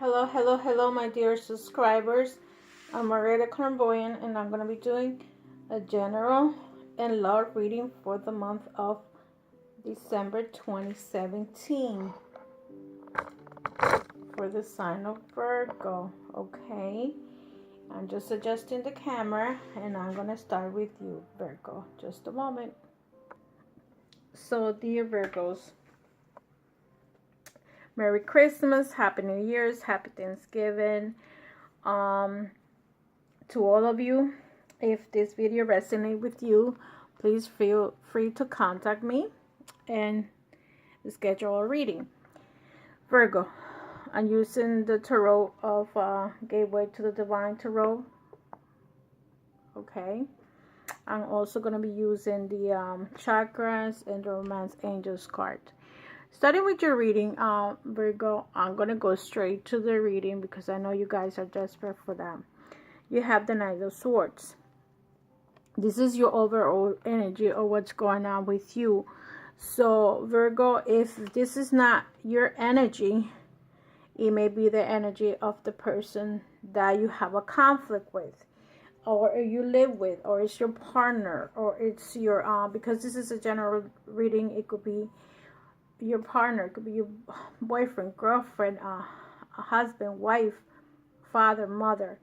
Hello, hello, hello, my dear subscribers. I'm Maria Clairvoyant, and I'm going to be doing a general and love reading for the month of December 2017 for the sign of Virgo. Okay, I'm just adjusting the camera, and I'm going to start with you, Virgo. Just a moment. So, dear Virgos, Merry Christmas, Happy New Year's, Happy Thanksgiving. To all of you, if this video resonates with you, please feel free to contact me and schedule a reading. Virgo, I'm using the tarot of Gateway to the Divine Tarot. Okay. I'm also going to be using the chakras and the Romance Angels card. Starting with your reading, Virgo, I'm going to go straight to the reading because I know you guys are desperate for that. You have the Knight of Swords. This is your overall energy of what's going on with you. So, Virgo, if this is not your energy, it may be the energy of the person that you have a conflict with, or you live with, or it's your partner, or it's your, because this is a general reading, it could be your partner, it could be your boyfriend, girlfriend, a husband, wife, father, mother.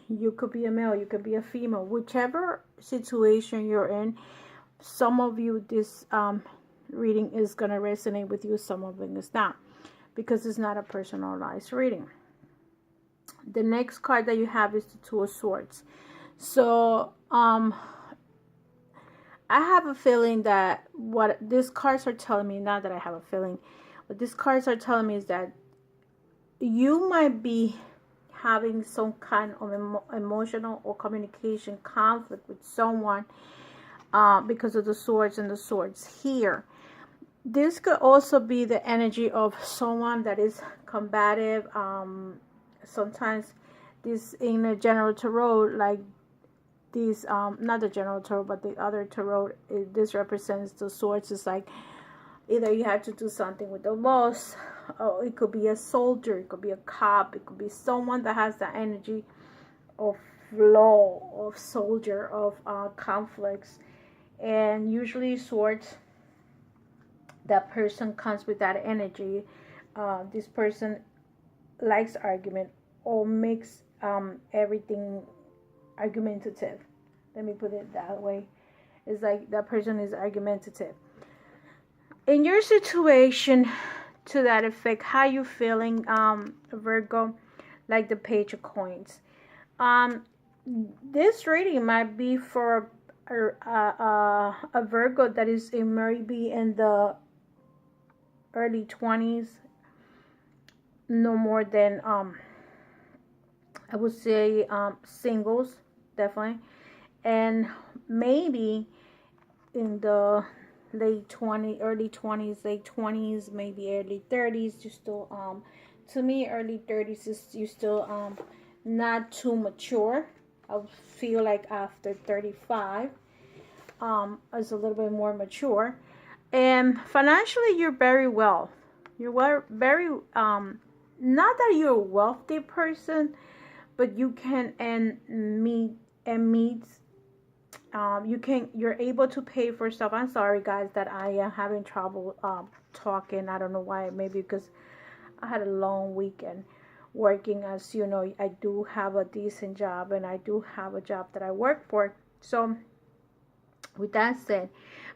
You could be a male, you could be a female. Whichever situation you're in, some of you, this reading is going to resonate with you, some of it is not, because it's not a personalized reading. The next card that you have is the Two of Swords. So, I have a feeling that what these cards are telling me, not that I have a feeling, what these cards are telling me is that you might be having some kind of emotional or communication conflict with someone because of the swords and the swords here. This could also be the energy of someone that is combative. Sometimes this in a general tarot, like these, not the general tarot, but the other tarot, this represents the swords. It's like either you have to do something with the loss, or it could be a soldier, it could be a cop, it could be someone that has the energy of law, of soldier, of conflicts. And usually swords, that person comes with that energy. This person likes argument or makes everything argumentative. Let me put it that way. It's like that person is argumentative. In your situation, to that effect, how you feeling, Virgo? Like the Page of Coins. This reading might be for a Virgo that is maybe in the early 20s, no more than I would say singles, definitely, and maybe in the late 20s, early 20s, late 20s, maybe early 30s. You still, to me, early 30s is you still not too mature. I feel like after 35, is a little bit more mature, and financially you're very well. You're very not that you're a wealthy person, but you can you're able to pay for stuff. I'm sorry guys that I am having trouble talking. I don't know why. Maybe because I had a long weekend working. As you know, I do have a decent job, and I do have a job that I work for. So with that said,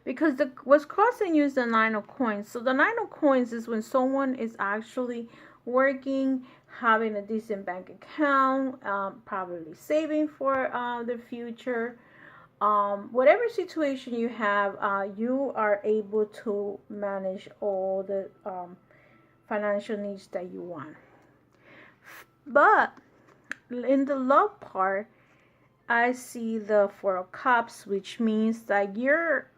because what's crossing you is the Nine of Coins. So the Nine of Coins is when someone is actually working, having a decent bank account, probably saving for the future. Whatever situation you have, you are able to manage all the financial needs that you want. But in the love part, I see the Four of Cups, which means that you're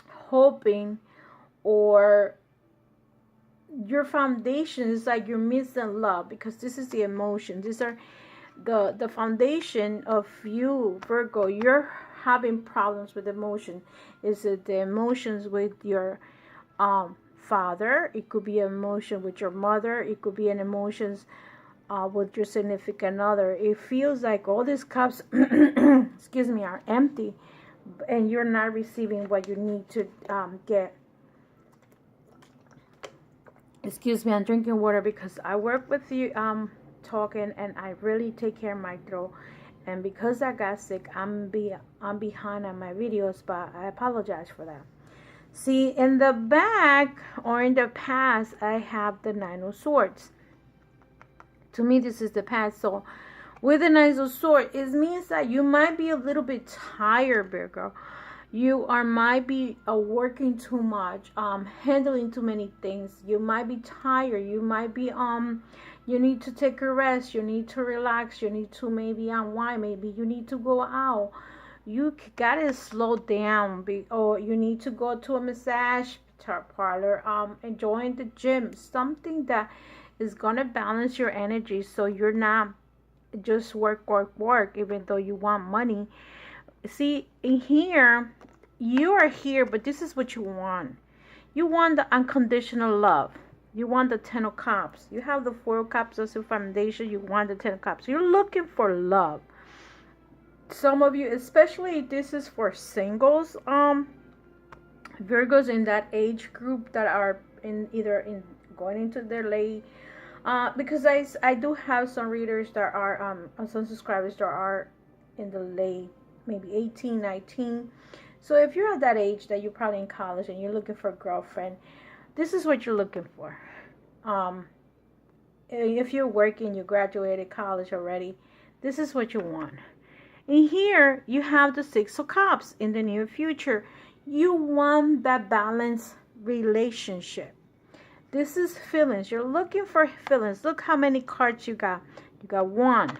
hoping, or your foundation is like you're missing love, because this is the emotion. These are the foundation of you, Virgo. You're having problems with emotion. Is it the emotions with your father. It could be an emotion with your mother. It could be an emotions with your significant other. It feels like all these cups, excuse me, are empty, and you're not receiving what you need to get. Excuse me, I'm drinking water because I work with you talking, and I really take care of my throat. And because I got sick, I'm behind on my videos, but I apologize for that. See, in the back or in the past, I have the Nine of Swords. To me, this is the past. So with the Nine of Swords, it means that you might be a little bit tired, Virgo. You might be working too much, handling too many things. You might be tired. You might be you need to take a rest. You need to relax. You need to maybe unwind. Maybe you need to go out. You gotta slow down, or you need to go to a massage parlor, enjoying the gym, something that is gonna balance your energy, so you're not just work, even though you want money. See, in here, you are here, but this is what you want. You want the unconditional love. You want the Ten of Cups. You have the Four of Cups as your foundation. You want the Ten of Cups. You're looking for love. Some of you, especially this is for singles, Virgos in that age group that are either going into their late, because I do have some readers that are some subscribers that are in the late, maybe 18, 19. So if you're at that age that you're probably in college and you're looking for a girlfriend, this is what you're looking for. If you're working, you graduated college already, this is what you want. In here, you have the Six of Cups. In the near future, you want that balanced relationship. This is feelings. You're looking for feelings. Look how many cards you got. You got one.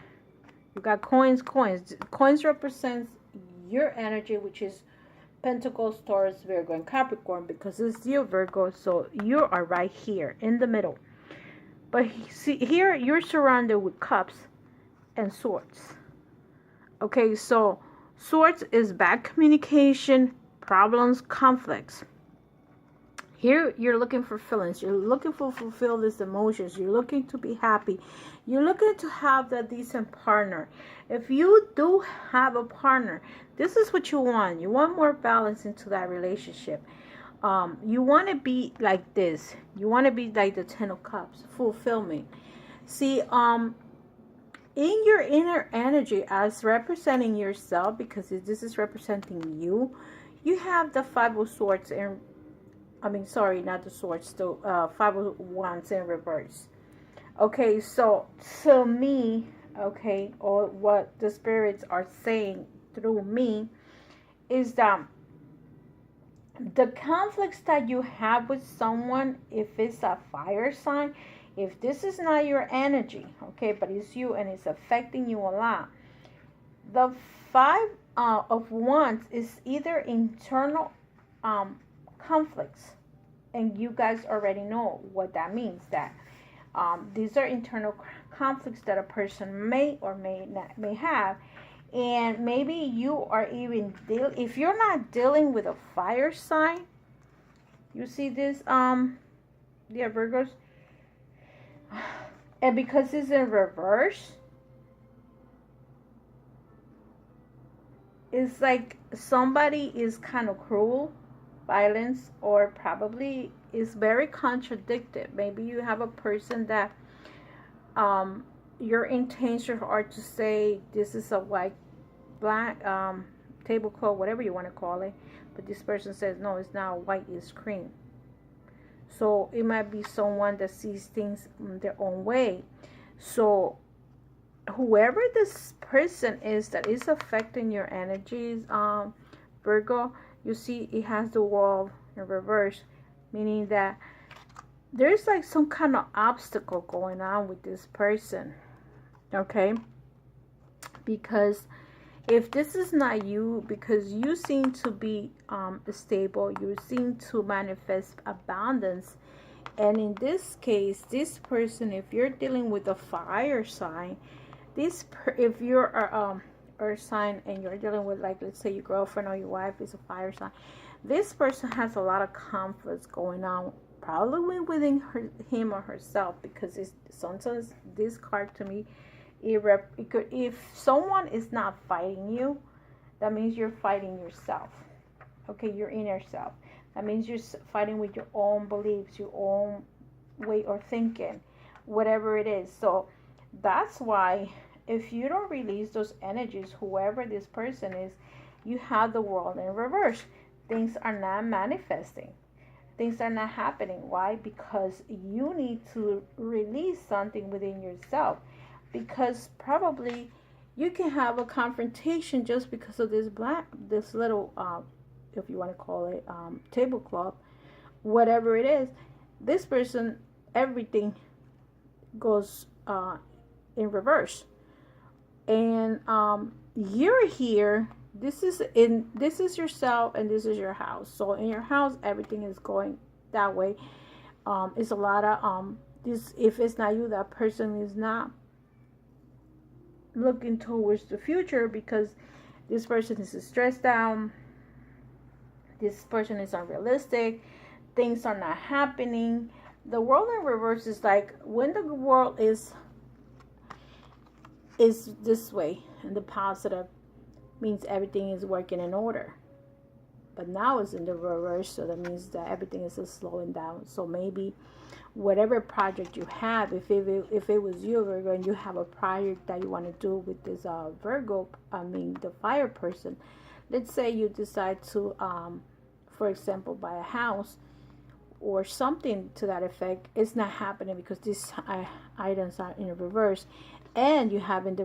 You got coins. Coins represents your energy, which is Pentacles, Taurus, Virgo, and Capricorn, because it's you, Virgo. So you are right here in the middle. But see, here you're surrounded with cups and swords. Okay, so swords is bad communication, problems, conflicts. Here, you're looking for feelings. You're looking to fulfill these emotions. You're looking to be happy. You're looking to have that decent partner. If you do have a partner, this is what you want. You want more balance into that relationship. You want to be like this. You want to be like the Ten of Cups, fulfillment. See, in your inner energy as representing yourself, because this is representing you, you have the Five of Swords and not the swords, the Five of Wands in reverse. Okay, so to me, okay, or what the spirits are saying through me is that the conflicts that you have with someone, if it's a fire sign, if this is not your energy, okay, but it's you and it's affecting you a lot, the Five of Wands is either internal conflicts, and you guys already know what that means, that these are internal conflicts that a person may or may have, and maybe you are even if you're not dealing with a fire sign, you see this, yeah, Virgos, and because it's in reverse, it's like somebody is kind of cruel, violence, or probably is very contradicted. Maybe you have a person that your intentions are to say this is a white, black, tablecloth, whatever you want to call it, but this person says no, it's not white, it's cream. So it might be someone that sees things their own way. So whoever this person is that is affecting your energies, Virgo, you see it has the wall in reverse, meaning that there's like some kind of obstacle going on with this person, okay? Because if this is not you, because you seem to be stable, you seem to manifest abundance, and in this case, this person, if you're dealing with a fire sign, if you're a earth sign and you're dealing with, like, let's say your girlfriend or your wife is a fire sign, this person has a lot of conflicts going on, probably within him or herself, because sometimes this card to me, if someone is not fighting you, that means you're fighting yourself. Okay, your inner self. That means you're fighting with your own beliefs, your own way of thinking, whatever it is. So that's why if you don't release those energies, whoever this person is, you have the world in reverse. Things are not manifesting. Things are not happening. Why? Because you need to release something within yourself. Because probably you can have a confrontation just because of this little, if you want to call it, tablecloth, whatever it is. This person, everything goes in reverse, and you're here. This is yourself, and this is your house. So in your house, everything is going that way. It's a lot of this. If it's not you, that person is not looking towards the future, because this person is stressed out. This person is unrealistic. Things are not happening. The world in reverse is like when the world is this way, and the positive means everything is working in order. But now it's in the reverse, so that means that everything is just slowing down. So maybe whatever project you have, if it was you, Virgo, and you have a project that you want to do with this Virgo, the fire person. Let's say you decide to, for example, buy a house or something to that effect. It's not happening because these items are in reverse, and you have in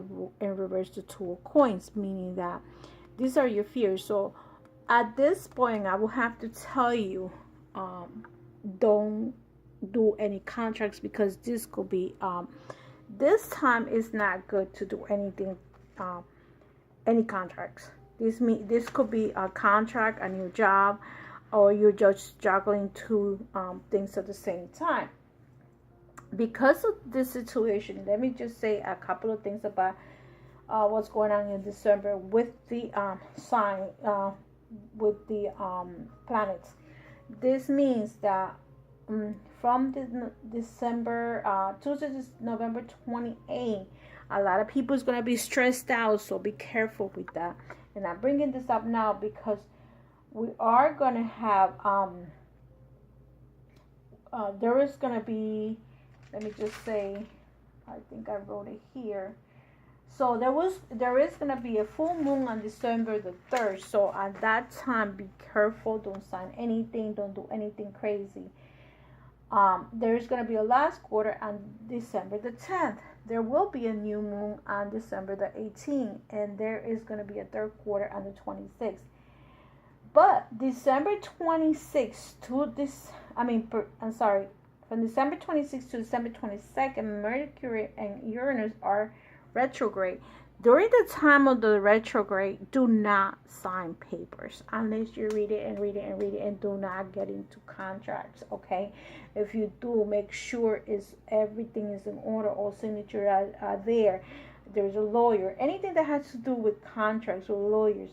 reverse the Two of Coins, meaning that these are your fears. So at this point, I will have to tell you, don't do any contracts, because this could be this time is not good to do anything, any contracts. This could be a contract, a new job, or you're just juggling two things at the same time. Because of this situation, let me just say a couple of things about what's going on in December with the sign, with the planets. This means that from December to November 28th, a lot of people is going to be stressed out, so be careful with that. And I'm bringing this up now because we are going to have there is going to be, let me just say, I think I wrote it here. So there is going to be a full moon on December the 3rd. So at that time, be careful. Don't sign anything. Don't do anything crazy. There is going to be a last quarter on December the 10th. There will be a new moon on December the 18th. And there is going to be a third quarter on the 26th. But December 26th to this, from December 26th to December 22nd, Mercury and Uranus are retrograde. During the time of the retrograde, do not sign papers unless you read it and do not get into contracts, okay? If you do, make sure everything is in order, all signatures are there. There's a lawyer. Anything that has to do with contracts or lawyers,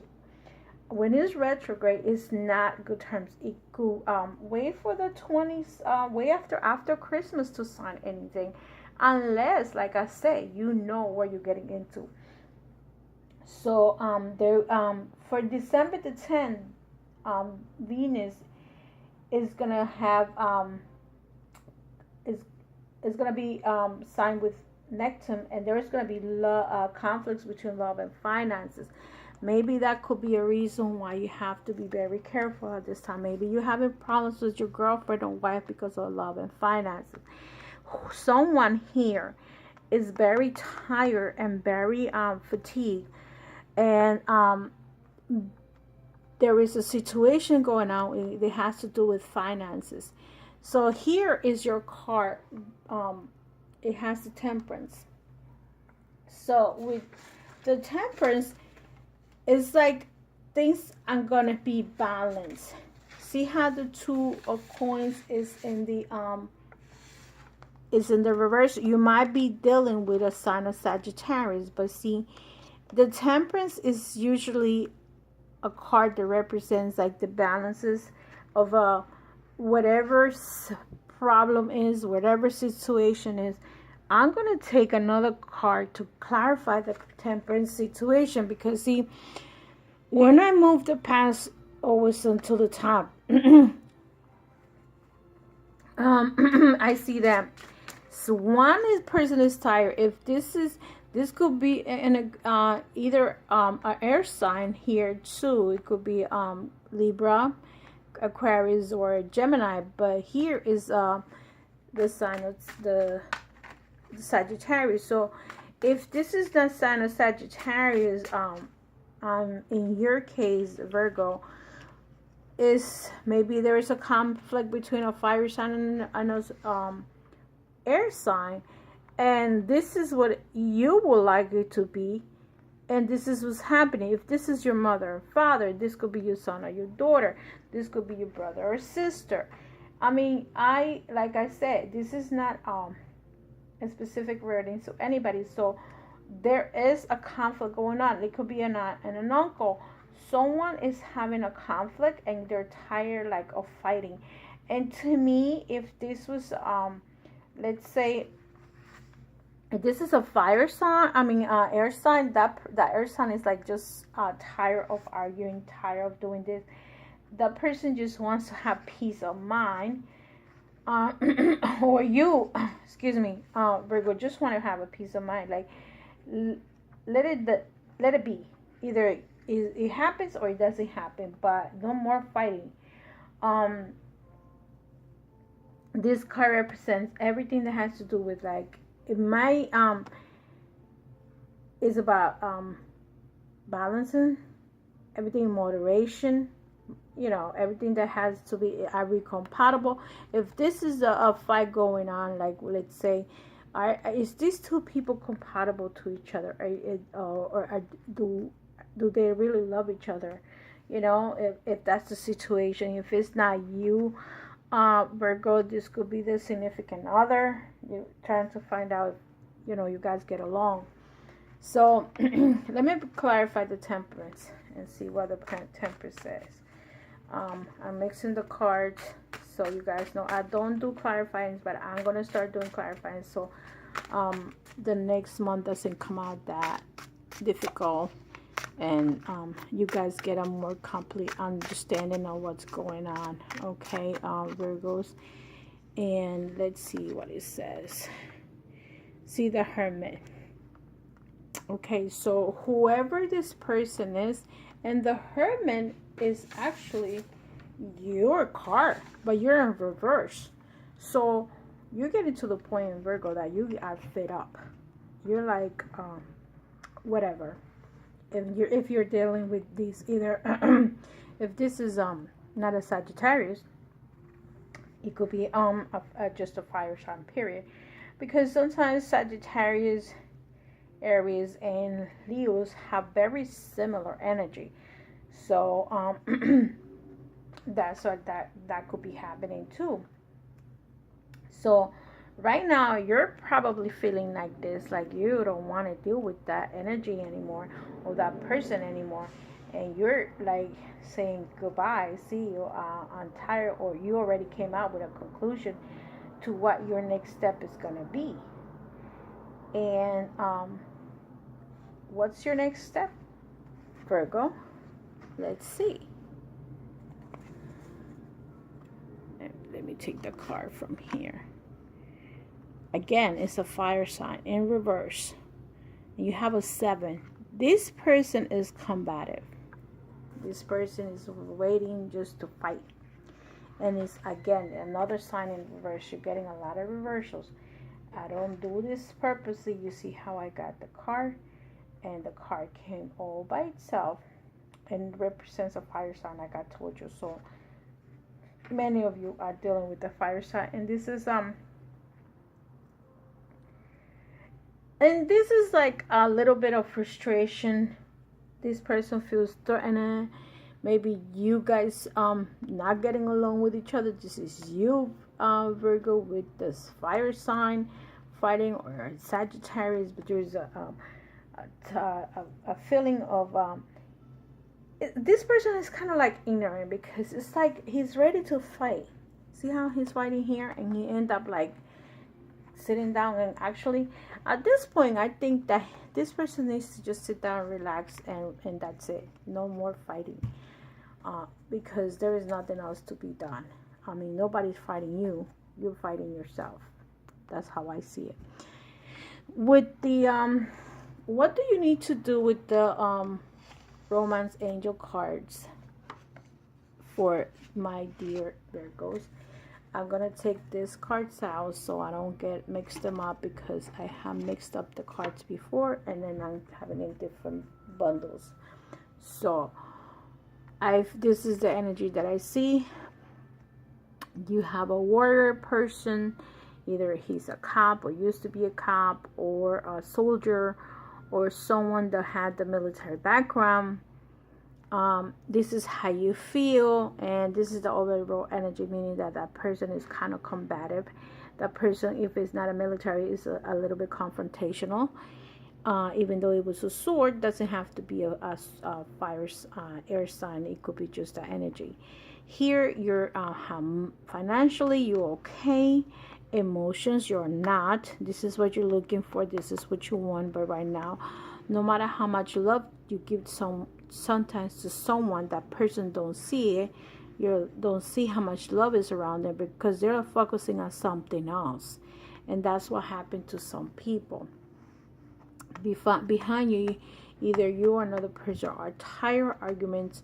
when it's retrograde, it's not good terms. It could wait for the 20s, wait after Christmas to sign anything, unless, like I say, you know what you're getting into. So for December the 10th, Venus is gonna have is gonna be signed with Neptune, and there is gonna be conflicts between love and finances. Maybe that could be a reason why you have to be very careful at this time. Maybe you're having problems with your girlfriend or wife because of love and finances. Someone here is very tired and very fatigued, and there is a situation going on that has to do with finances. So here is your card. It has the Temperance. So with the Temperance, it's like things are gonna be balanced. See how the Two of Coins is in the reverse. You might be dealing with a sign of Sagittarius, but see, the Temperance is usually a card that represents like the balances of whatever problem is, whatever situation is, I'm going to take another card to clarify the temperance situation, because see, when I move the past always until the top, I see that so one person is tired. If this could be in a either an air sign here too. It could be Libra, Aquarius, or Gemini. But here is the sign of the Sagittarius. So if this is the sign of Sagittarius, in your case, Virgo, is maybe there is a conflict between a fire sign and a air sign, and this is what you would like it to be, and this is what's happening. If this is your mother or father, this could be your son or your daughter, this could be your brother or sister. I mean, like I said, this is not a specific reading to anybody, so there is a conflict going on. It could be an aunt and an uncle. Someone is having a conflict and they're tired like of fighting. And to me, if this was let's say if this is a fire sign, air sign, that air sign is like just tired of arguing, tired of doing this. That person just wants to have peace of mind, or you, excuse me, Virgo, just want to have a peace of mind. Like let it be. Either it happens or it doesn't happen, but no more fighting. This card represents everything that has to do with, like, it might is about balancing everything in moderation, everything that has to be compatible. If this is a fight going on, like, let's say, is these two people compatible to each other, or do they really love each other? If that's the situation. If it's not you, Virgo, this could be the significant other. You're trying to find out if, you guys get along. So let me clarify the temperance and see what the temperance says. I'm mixing the cards so you guys know I don't do clarifying, but I'm going to start doing clarifying so the next month doesn't come out that difficult, and you guys get a more complete understanding of what's going on. Okay, Virgos. And let's see what it says. See the Hermit. Okay, so whoever this person is, and the Hermit is actually your card, but you're in reverse. So you're getting to the point in Virgo that you are fed up. You're like, whatever. If you're dealing with these, either if this is not a Sagittarius, it could be just a fire sign, period. Because sometimes Sagittarius, Aries, and Leos have very similar energy. So that's what that could be happening too. So right now you're probably feeling like this, like you don't want to deal with that energy anymore, or that person anymore, and you're like saying goodbye, see you, I'm tired, or you already came out with a conclusion to what your next step is going to be. And what's your next step, Virgo? Let's see. Let me take the card from here. Again, it's a fire sign in reverse. You have a 7. This person is combative. This person is waiting just to fight. And it's, again, another sign in reverse. You're getting a lot of reversals. I don't do this purposely. You see how I got the card? And the card came all by itself. And represents a fire sign, like I told you. So many of you are dealing with the fire sign. And this is like a little bit of frustration. This person feels threatened. Maybe you guys not getting along with each other. This is you, Virgo, with this fire sign fighting, or Sagittarius. But there's a feeling of this person is kind of like ignorant, because it's like he's ready to fight. See how he's fighting here, and he end up like sitting down. And actually, at this point, I think that this person needs to just sit down, relax, and that's it. No more fighting, because there is nothing else to be done. I mean, nobody's fighting you. You're fighting yourself. That's how I see it. With the what do you need to do with the romance angel cards for my dear Virgos? I'm gonna take these cards out so I don't get mixed them up, because I have mixed up the cards before and then I'm having in different bundles. So this is the energy that I see. You have a warrior person. Either he's a cop or used to be a cop, or a soldier, or someone that had the military background. This is how you feel, and this is the overall energy, meaning that that person is kind of combative. That person, if it's not a military, is a little bit confrontational. Even though it was a sword, doesn't have to be a fire air sign. It could be just the energy. Here, you're financially, you're okay. Emotions, you're not. This is what you're looking for. This is what you want. But right now, no matter how much love you give sometimes to someone, that person don't see it. You don't see how much love is around them, because they're focusing on something else. And that's what happened to some people. Behind you, either you or another person are tired of arguments,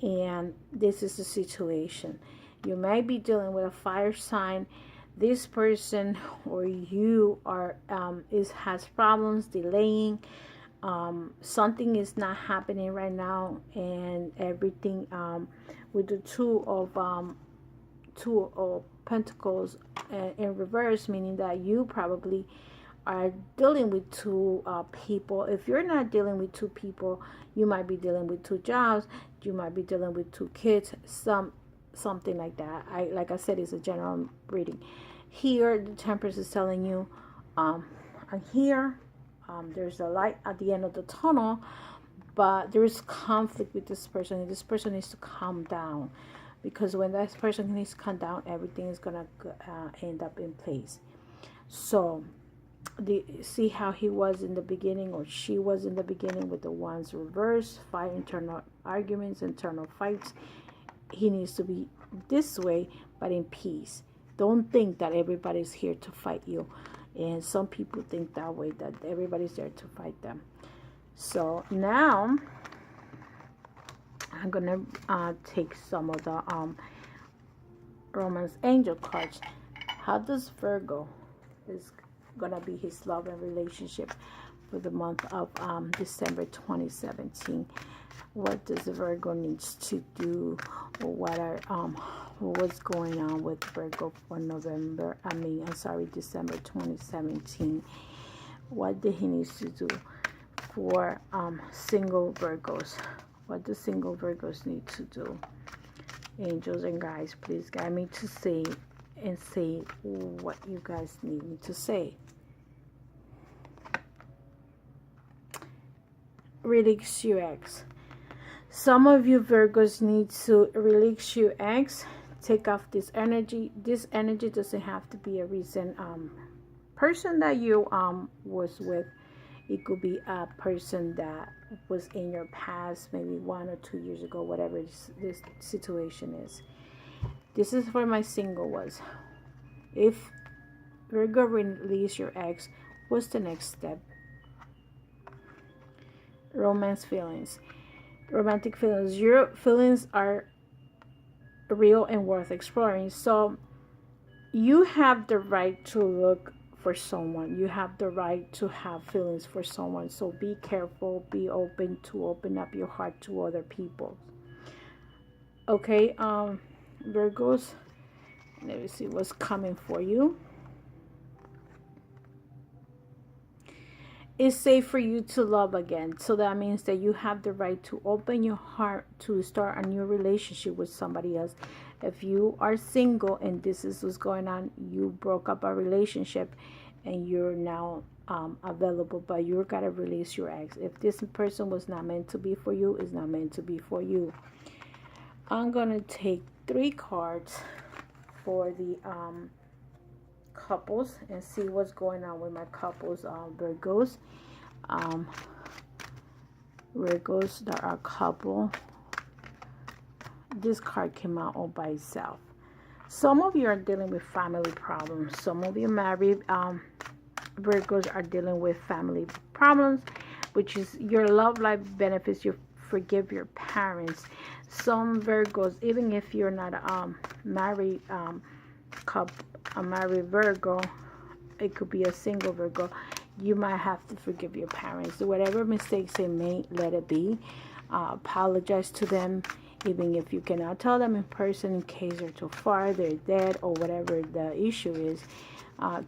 and this is the situation. You may be dealing with a fire sign. This person or you are has problems delaying. Something is not happening right now, and everything with the two of pentacles in reverse, meaning that you probably are dealing with two people. If you're not dealing with two people, you might be dealing with two jobs. You might be dealing with two kids. Something like that. Like I said, it's a general reading. Here, the Temperance is telling you, I'm here. There's a light at the end of the tunnel, but there is conflict with this person. And this person needs to calm down, because when that person needs to calm down, everything is gonna end up in place. So, see how he was in the beginning, or she was in the beginning, with the ones reversed, fight, internal arguments, internal fights. He needs to be this way, but in peace. Don't think that everybody's here to fight you. And some people think that way, that everybody's there to fight them. So now I'm gonna take some of the romance angel cards. How does Virgo is gonna be his love and relationship for the month of December 2017? What does Virgo needs to do, or what are what's going on with Virgo for December 2017? What did he needs to do for single Virgos? What do single Virgos need to do? Angels and guides, please guide me to say and say what you guys need me to say. Release your ex. Some of you Virgos need to release your ex. Take off this energy. This energy doesn't have to be a recent person that you was with. It could be a person that was in your past, maybe 1 or 2 years ago, whatever this situation is. This is for my single ones. If Virgo release your ex, what's the next step? Romance feelings. Romantic feelings. Your feelings are real and worth exploring. So you have the right to look for someone. You have the right to have feelings for someone. So be careful. Be open to open up your heart to other people. Okay, Virgos. Let me see what's coming for you. It's safe for you to love again. So that means that you have the right to open your heart to start a new relationship with somebody else. If you are single and this is what's going on, you broke up a relationship and you're now available, but you gotta release your ex. If this person was not meant to be for you, it's not meant to be for you. I'm gonna take 3 cards for the couples and see what's going on with my couples, Virgos. Virgos that are couple. This card came out all by itself. Some of you are dealing with family problems. Some of you married Virgos are dealing with family problems, which is your love life benefits. You forgive your parents. Some Virgos, even if you're not married couple, a married Virgo, it could be a single Virgo, you might have to forgive your parents. Whatever mistakes they made, let it be. Apologize to them, even if you cannot tell them in person in case they're too far, they're dead, or whatever the issue is.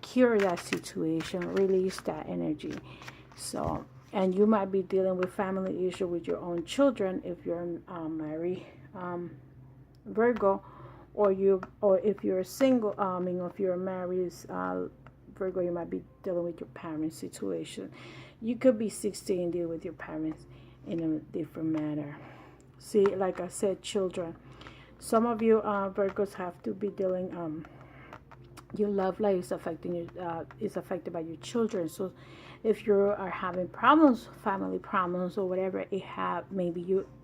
Cure that situation, release that energy. So, and you might be dealing with family issue with your own children if you're married Virgo, or if you're single. If you're married Virgo, you might be dealing with your parents' situation. You could be 60 and deal with your parents in a different manner. See, like I said, children. Some of you Virgos have to be dealing. Your love life is affected by your children. So if you are having problems, family problems or whatever it have, maybe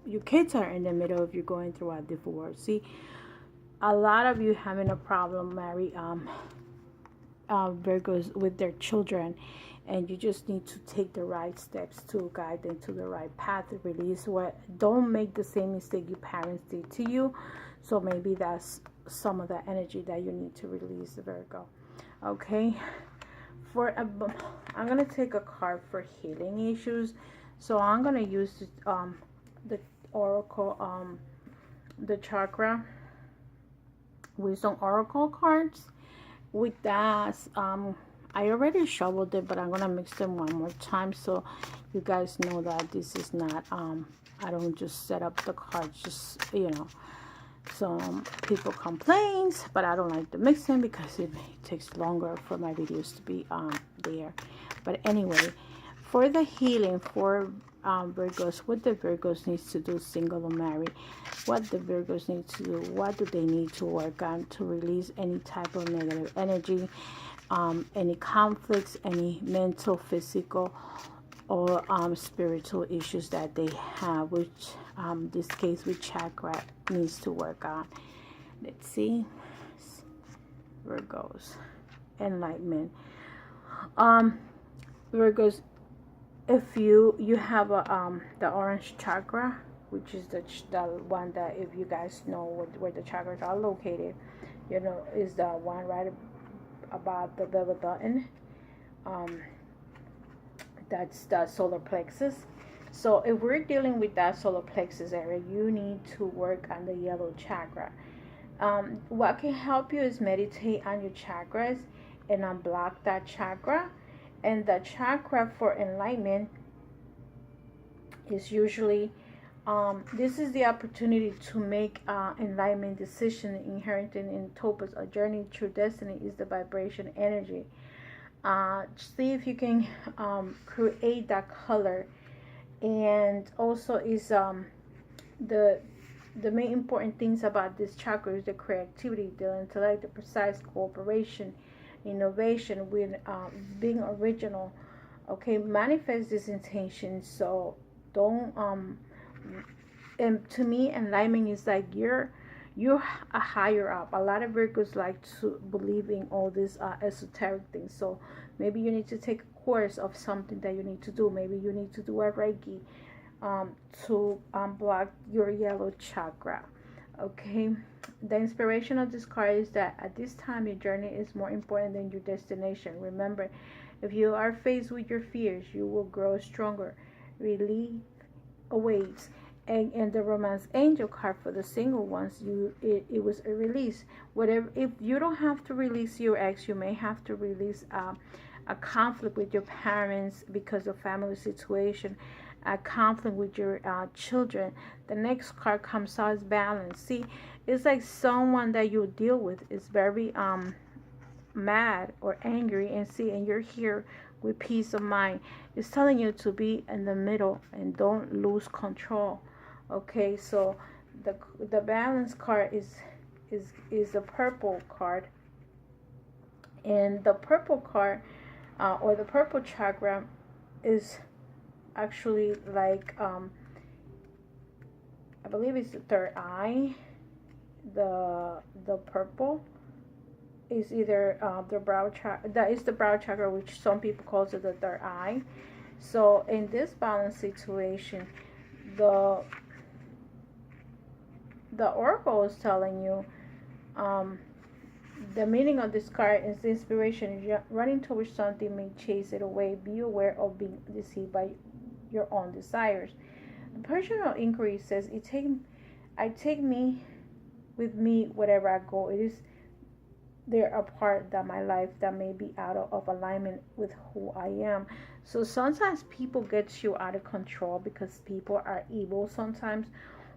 your kids are in the middle of you going through a divorce. See, a lot of you having a problem married Virgos with their children, and you just need to take the right steps to guide them to the right path to release don't make the same mistake your parents did to you. So maybe that's some of the energy that you need to release, Virgo. Okay, I'm gonna take a card for healing issues. So I'm gonna use the oracle, the chakra wisdom oracle cards. With that, I already shuffled it, but I'm gonna mix them one more time so you guys know that this is not I don't just set up the cards, just some people complain, but I don't like to mix them because it takes longer for my videos to be there. But anyway, for the healing for Virgos, what the Virgos needs to do, single or married, what the Virgos need to do, what do they need to work on to release any type of negative energy, any conflicts, any mental, physical, or spiritual issues that they have, which this case with chakra needs to work on. Let's see. Virgos, enlightenment. Virgos, if you have the orange chakra, which is the one that, if you guys know where the chakras are located, is the one right above the belly button. That's the solar plexus. So if we're dealing with that solar plexus area, you need to work on the yellow chakra. What can help you is meditate on your chakras and unblock that chakra. And the chakra for enlightenment is usually this is the opportunity to make enlightenment decision. Inherent in Topaz, a journey through destiny is the vibration energy. See if you can create that color. And also is the main important things about this chakra is the creativity, the intellect, the precise cooperation, innovation, with being original. Okay, manifest this intention. So don't and to me, enlightenment is like you're a higher up. A lot of Virgos like to believe in all these esoteric things. So maybe you need to take a course of something that you need to do. Maybe you need to do a Reiki to unblock your yellow chakra. Okay, the inspiration of this card is that at this time your journey is more important than your destination. Remember, if you are faced with your fears, you will grow stronger. Relief awaits. And the romance angel card for the single ones, it was a release. Whatever, if you don't have to release your ex, you may have to release a conflict with your parents because of family situation, a conflict with your children. The next card comes out as balance. See, it's like someone that you deal with is very mad or angry, and you're here with peace of mind. It's telling you to be in the middle and don't lose control. Okay, so the balance card is is the purple card. And the purple card, or the purple chakra, is actually like, I believe it's the third eye. The purple is either the brow chakra. That is the brow chakra, which some people calls it the third eye. So in this balance situation, the oracle is telling you, the meaning of this card is the inspiration. You're running towards something, may chase it away. Be aware of being deceived by your own desires. The personal inquiry says, I take me with me wherever I go. It is there a part that my life that may be out of alignment with who I am. So sometimes people get you out of control because people are evil sometimes,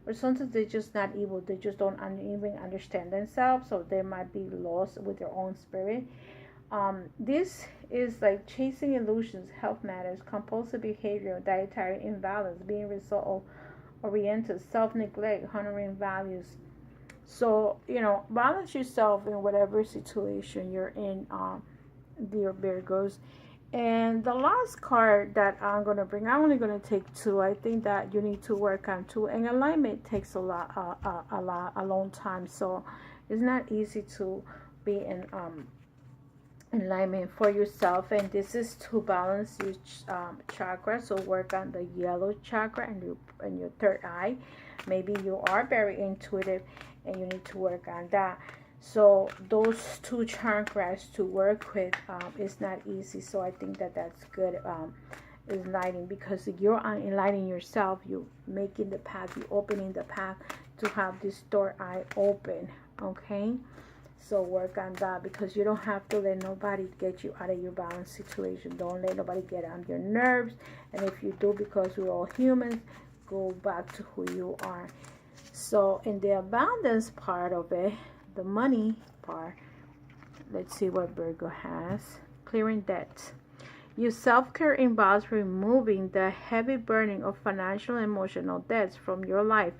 or sometimes they're just not evil. They just don't even understand themselves, so they might be lost with their own spirit. This is like chasing illusions, health matters, compulsive behavior, dietary imbalance, being result oriented, self-neglect, honoring values. So, balance yourself in whatever situation you're in, dear Virgos. And the last card that I'm going to bring, I'm only going to take two. I think that you need to work on two. And alignment takes a long time. So it's not easy to be in alignment for yourself. And this is to balance your chakra. So work on the yellow chakra and your third eye. Maybe you are very intuitive and you need to work on that. So those two chakras to work with is not easy. So I think that that's good, enlightening, because you're enlightening yourself. You're making the path. You're opening the path to have this third eye open. Okay, so work on that, because you don't have to let nobody get you out of your balance situation. Don't let nobody get on your nerves. And if you do, because we're all humans, go back to who you are. So in the abundance part of it, the money part, let's see what Virgo has. Clearing debt. Your self-care involves removing the heavy burden of financial and emotional debts from your life.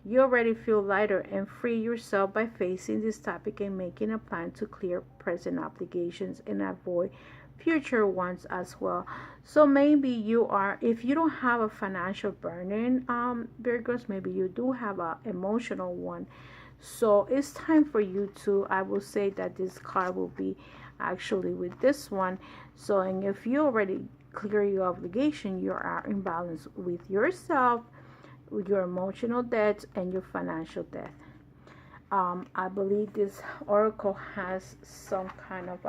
You already feel lighter and free yourself by facing this topic and making a plan to clear present obligations and avoid future ones as well. So maybe you are, if you don't have a financial burden, Virgos, maybe you do have an emotional one. So it's time for you to, I will say that this card will be actually with this one. So, and if you already clear your obligation, you are in balance with yourself, with your emotional debt and your financial debt. I believe this oracle has some kind of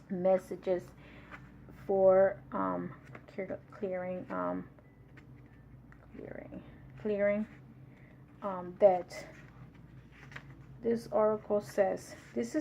messages for clearing debt. This oracle says, this is